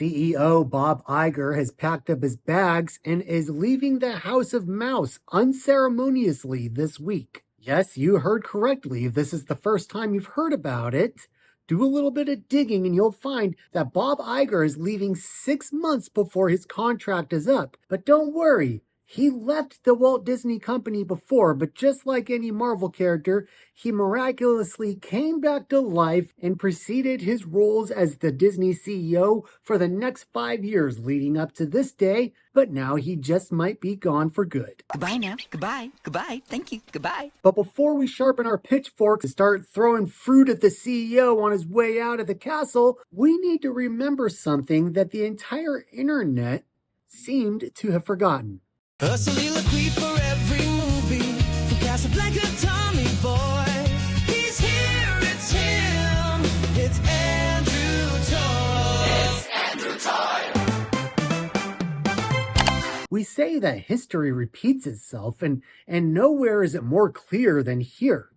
CEO Bob Iger has packed up his bags and is leaving the House of Mouse unceremoniously this week. Yes, you heard correctly. If this is the first time you've heard about it, do a little bit of digging and you'll find that Bob Iger is leaving 6 months before his contract is up. But don't worry. He left the Walt Disney Company before, but just like any Marvel character, he miraculously came back to life and preceded his roles as the Disney CEO for the next 5 years leading up to this day, but now he just might be gone for good. Goodbye now. Goodbye. Goodbye. Thank you. Goodbye. But before we sharpen our pitchforks and start throwing fruit at the CEO on his way out of the castle, we need to remember something that the entire internet seemed to have forgotten. A soliloquy for every movie, from Casablanca, Tommy Boy. He's here, it's him, it's Andrew Toy. It's Andrew Toy. We say that history repeats itself, and nowhere is it more clear than here.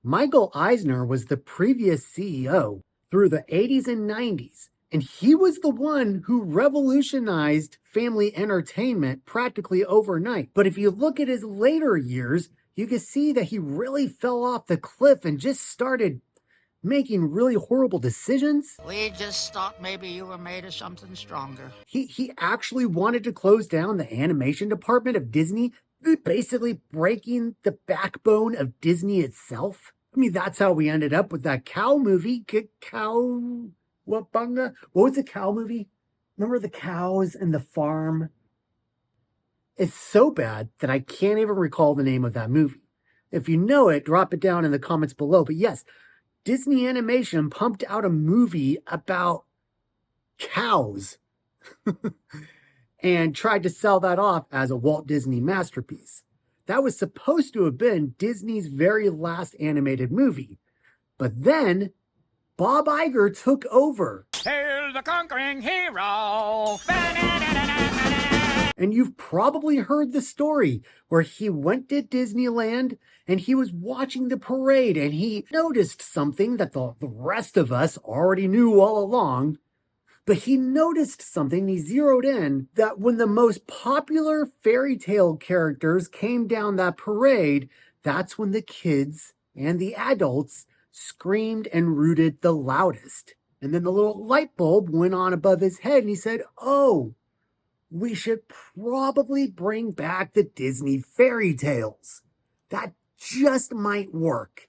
Michael Eisner was the previous CEO through the 80s and 90s. And he was the one who revolutionized family entertainment practically overnight. But if you look at his later years, you can see that he really fell off the cliff and just started making really horrible decisions. We just thought maybe you were made of something stronger. He actually wanted to close down the animation department of Disney, basically breaking the backbone of Disney itself. I mean, that's how we ended up with that cow movie. What was the cow movie? Remember the cows and the farm? It's so bad that I can't even recall the name of that movie. If you know it, drop it down in the comments below. But yes, Disney Animation pumped out a movie about cows and tried to sell that off as a Walt Disney masterpiece. That was supposed to have been Disney's very last animated movie. But then Bob Iger took over. Hail the conquering hero! And you've probably heard the story where he went to Disneyland and he was watching the parade and he noticed something that the rest of us already knew all along. But he noticed something, he zeroed in, that when the most popular fairy tale characters came down that parade, that's when the kids and the adults screamed and rooted the loudest. And then the little light bulb went on above his head and he said, oh, we should probably bring back the Disney fairy tales. That just might work.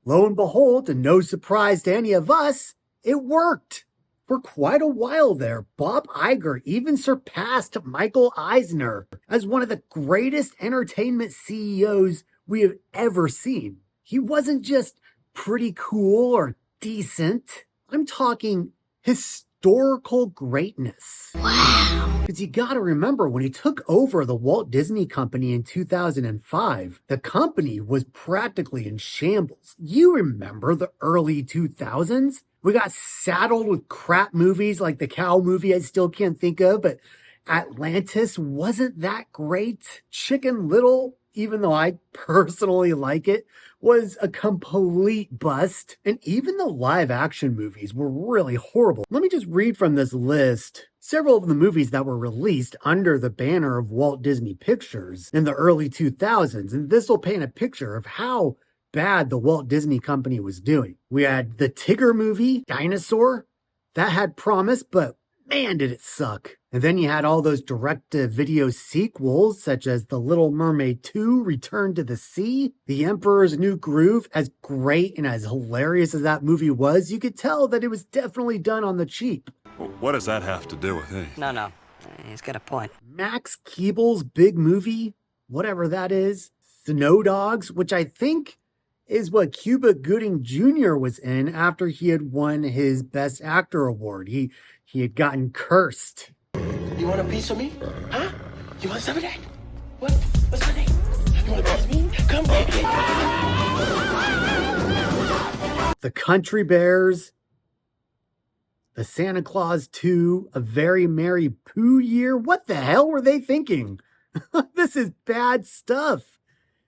Lo and behold, and no surprise to any of us, it worked. For quite a while there, Bob Iger even surpassed Michael Eisner as one of the greatest entertainment CEOs we have ever seen. He wasn't just pretty cool or decent. I'm talking historical greatness. Wow. Because you gotta remember, when he took over the Walt Disney Company in 2005, the company was practically in shambles. You remember the early 2000s? We got saddled with crap movies like the cow movie I still can't think of, but Atlantis wasn't that great. Chicken Little, even though I personally like it, was a complete bust. And even the live action movies were really horrible. Let me just read from this list several of the movies that were released under the banner of Walt Disney Pictures in the early 2000s. And this will paint a picture of how bad the Walt Disney Company was doing. We had the Tigger movie, Dinosaur. That had promise, but man, did it suck. And then you had all those direct-to-video sequels, such as The Little Mermaid 2, Return to the Sea, The Emperor's New Groove. As great and as hilarious as that movie was, you could tell that it was definitely done on the cheap. What does that have to do with anything? No. He's got a point. Max Keeble's big movie, whatever that is, Snow Dogs, which I think is what Cuba Gooding Jr. was in after he had won his Best Actor award. He had gotten cursed. You want a piece of me? Huh? You want some of that? What? What's my name? You want a piece of me? Come get it. The Country Bears, The Santa Claus 2, A Very Merry Pooh Year. What the hell were they thinking? This is bad stuff.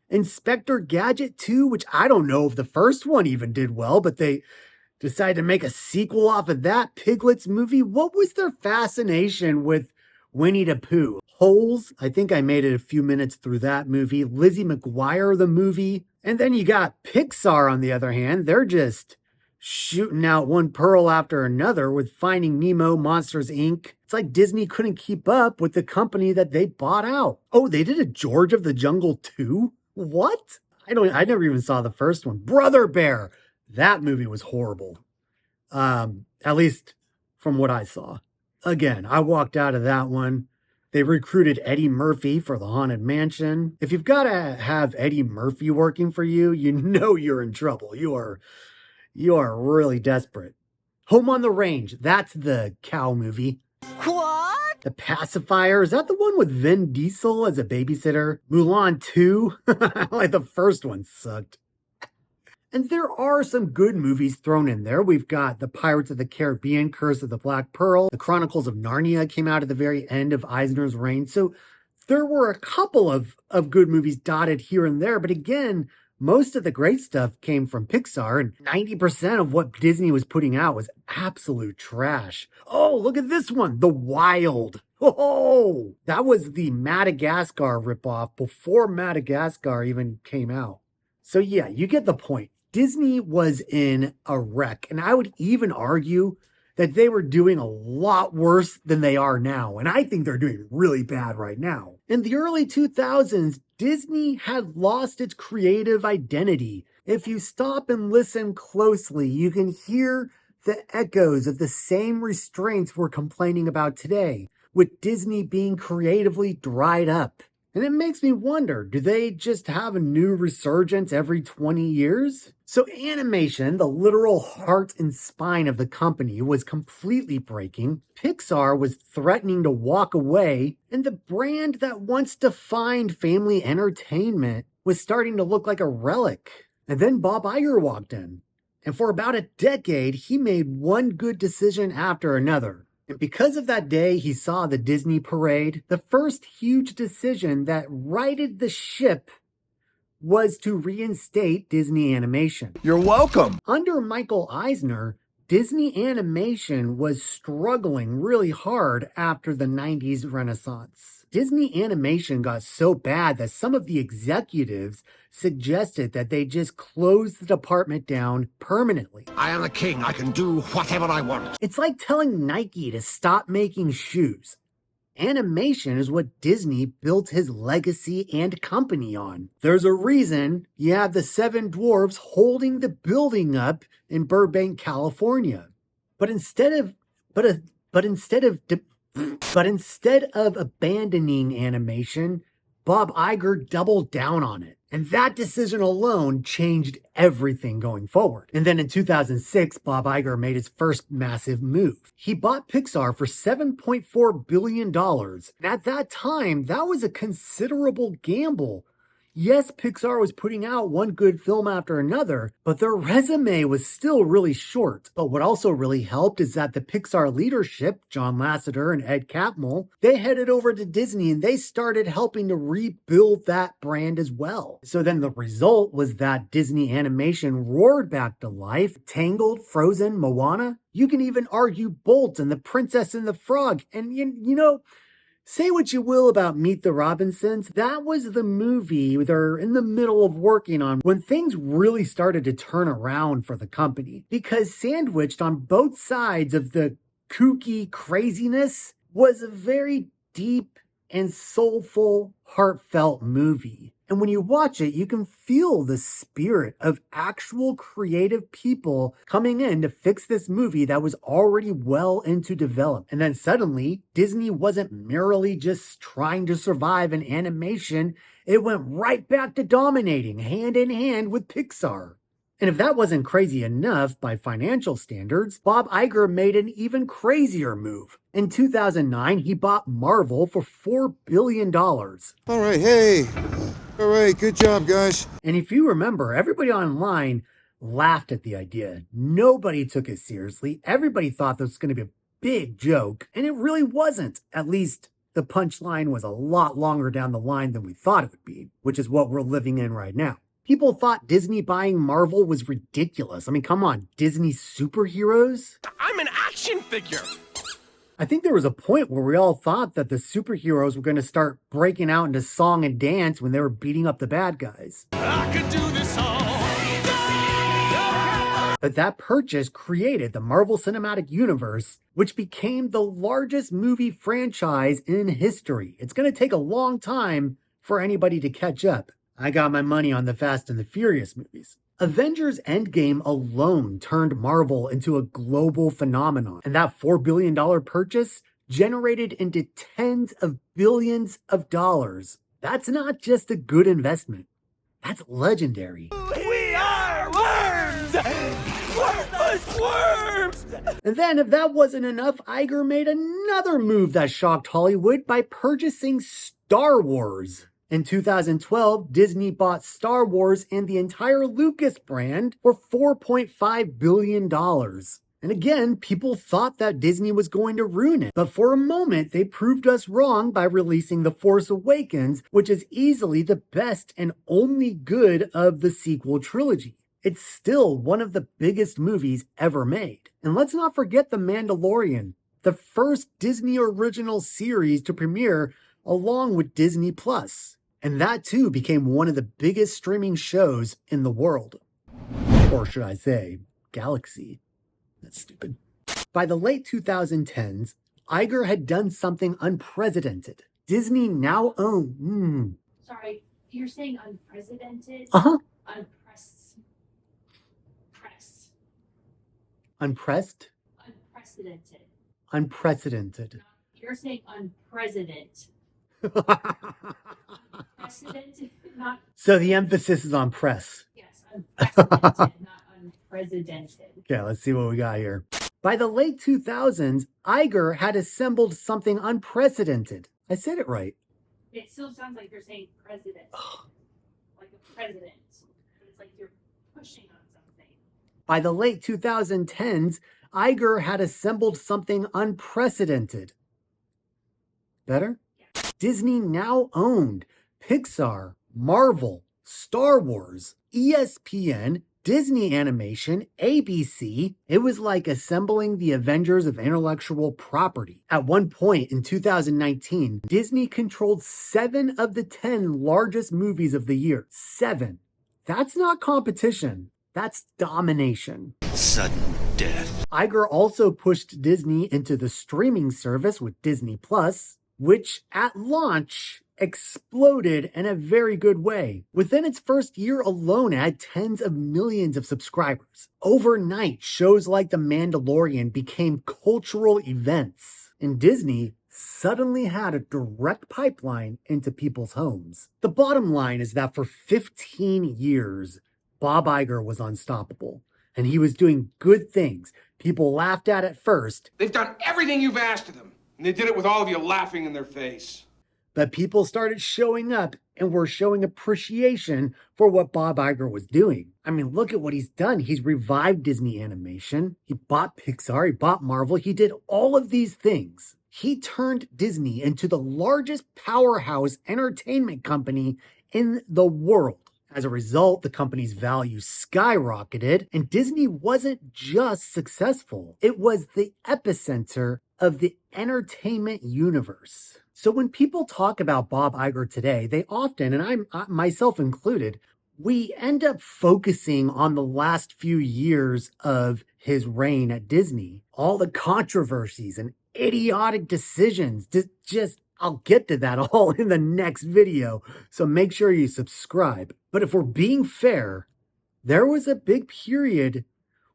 Inspector Gadget 2, which I don't know if the first one even did well, but they decide to make a sequel off of that Piglets movie? What was their fascination with Winnie the Pooh? Holes, I think I made it a few minutes through that movie. Lizzie McGuire, the movie. And then you got Pixar on the other hand. They're just shooting out one pearl after another with Finding Nemo, Monsters, Inc. It's like Disney couldn't keep up with the company that they bought out. Oh, they did a George of the Jungle 2? What? I never even saw the first one. Brother Bear. That movie was horrible. At least from what I saw. Again, I walked out of that one. They recruited Eddie Murphy for the Haunted Mansion. If you've got to have Eddie Murphy working for you, you know you're in trouble. You are really desperate. Home on the Range. That's the cow movie. What? The Pacifier. Is that the one with Vin Diesel as a babysitter? Mulan 2? Like the first one sucked. And there are some good movies thrown in there. We've got The Pirates of the Caribbean, Curse of the Black Pearl. The Chronicles of Narnia came out at the very end of Eisner's reign. So there were a couple of good movies dotted here and there. But again, most of the great stuff came from Pixar, and 90% of what Disney was putting out was absolute trash. Oh, look at this one, The Wild. Oh, that was the Madagascar ripoff before Madagascar even came out. So yeah, you get the point. Disney was in a wreck, and I would even argue that they were doing a lot worse than they are now, and I think they're doing really bad right now. In the early 2000s, Disney had lost its creative identity. If you stop and listen closely, you can hear the echoes of the same restraints we're complaining about today, with Disney being creatively dried up. And it makes me wonder, do they just have a new resurgence every 20 years? So animation, the literal heart and spine of the company, was completely breaking. Pixar was threatening to walk away, and the brand that once defined family entertainment was starting to look like a relic. And then Bob Iger walked in. And for about a decade, he made one good decision after another. And because of that day he saw the Disney parade, the first huge decision that righted the ship was to reinstate Disney Animation. You're welcome. Under Michael Eisner, Disney Animation was struggling really hard after the 90s Renaissance. Disney Animation got so bad that some of the executives suggested that they just close the department down permanently. I am the king. I can do whatever I want. It's like telling Nike to stop making shoes. Animation is what Disney built his legacy and company on. There's a reason you have the Seven Dwarfs holding the building up in Burbank, California. But instead of abandoning animation, Bob Iger doubled down on it. And that decision alone changed everything going forward. And then in 2006, Bob Iger made his first massive move. He bought Pixar for $7.4 billion. And at that time, that was a considerable gamble. Yes, Pixar was putting out one good film after another, but their resume was still really short. But what also really helped is that the Pixar leadership, John Lasseter and Ed Catmull, they headed over to Disney and they started helping to rebuild that brand as well. So then the result was that Disney Animation roared back to life. Tangled, Frozen, Moana. You can even argue Bolt and The Princess and the Frog. And you know, say what you will about Meet the Robinsons, that was the movie they're in the middle of working on when things really started to turn around for the company. Because sandwiched on both sides of the kooky craziness was a very deep and soulful, heartfelt movie. And when you watch it, you can feel the spirit of actual creative people coming in to fix this movie that was already well into development. And then suddenly, Disney wasn't merely just trying to survive in animation. It went right back to dominating hand in hand with Pixar. And if that wasn't crazy enough by financial standards, Bob Iger made an even crazier move. In 2009, he bought Marvel for $4 billion. All right, hey. All right, good job, guys. And if you remember, everybody online laughed at the idea. Nobody took it seriously. Everybody thought this was going to be a big joke, and it really wasn't. At least the punchline was a lot longer down the line than we thought it would be, which is what we're living in right now. People thought Disney buying Marvel was ridiculous. I mean, come on, Disney superheroes? I'm an action figure. I think there was a point where we all thought that the superheroes were going to start breaking out into song and dance when they were beating up the bad guys. I could do this all day. But that purchase created the Marvel Cinematic Universe, which became the largest movie franchise in history. It's going to take a long time for anybody to catch up. I got my money on the Fast and the Furious movies. Avengers Endgame alone turned Marvel into a global phenomenon, and that $4 billion purchase generated into tens of billions of dollars. That's not just a good investment. That's legendary. We are worms! Worthless worms! And then, if that wasn't enough, Iger made another move that shocked Hollywood by purchasing Star Wars. In 2012, Disney bought Star Wars and the entire Lucas brand for $4.5 billion. And again, people thought that Disney was going to ruin it. But for a moment, they proved us wrong by releasing The Force Awakens, which is easily the best and only good of the sequel trilogy. It's still one of the biggest movies ever made. And let's not forget The Mandalorian, the first Disney original series to premiere along with Disney Plus. And that too became one of the biggest streaming shows in the world. Or should I say, galaxy. That's stupid. By the late 2010s, Iger had done something unprecedented. Disney now owned... Sorry, you're saying unprecedented? Uh-huh. Unpressed. Unpressed? Unprecedented. Unprecedented. You're saying unpresident. Unprecedented, not... So the emphasis is on press. Yes, unprecedented, not unprecedented. Okay, let's see what we got here. By the late 2000s, Iger had assembled something unprecedented. I said it right. It still sounds like you're saying president. Like a president. But it's like you're pushing on something. By the late 2010s, Iger had assembled something unprecedented. Better? Yeah. Disney now owned Pixar, Marvel, Star Wars, ESPN, Disney Animation, ABC. It was like assembling the Avengers of intellectual property. At one point in 2019, Disney controlled 7 of the 10 largest movies of the year. 7. That's not competition. That's domination. Sudden death. Iger also pushed Disney into the streaming service with Disney Plus, which at launch exploded in a very good way. Within its first year alone, it had tens of millions of subscribers. Overnight, shows like The Mandalorian became cultural events, and Disney suddenly had a direct pipeline into people's homes. The bottom line is that for 15 years, Bob Iger was unstoppable, and he was doing good things. People laughed at it first. They've done everything you've asked of them, and they did it with all of you laughing in their face. But people started showing up and were showing appreciation for what Bob Iger was doing. I mean, look at what he's done. He's revived Disney Animation. He bought Pixar. He bought Marvel. He did all of these things. He turned Disney into the largest powerhouse entertainment company in the world. As a result, the company's value skyrocketed, and Disney wasn't just successful. It was the epicenter of the entertainment universe. So when people talk about Bob Iger today, they often, and I myself included, we end up focusing on the last few years of his reign at Disney. All the controversies and idiotic decisions. I'll get to that all in the next video, so make sure you subscribe. But if we're being fair, there was a big period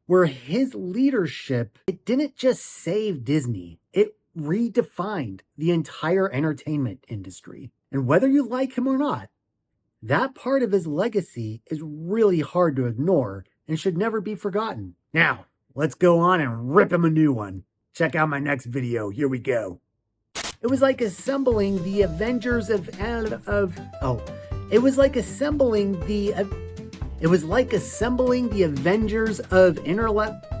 where his leadership, it didn't just save Disney, it redefined the entire entertainment industry. And whether you like him or not, that part of his legacy is really hard to ignore and should never be forgotten. Now, let's go on and rip him a new one. Check out my next video. Here we go. It was like assembling the Avengers of Avengers of Interlep.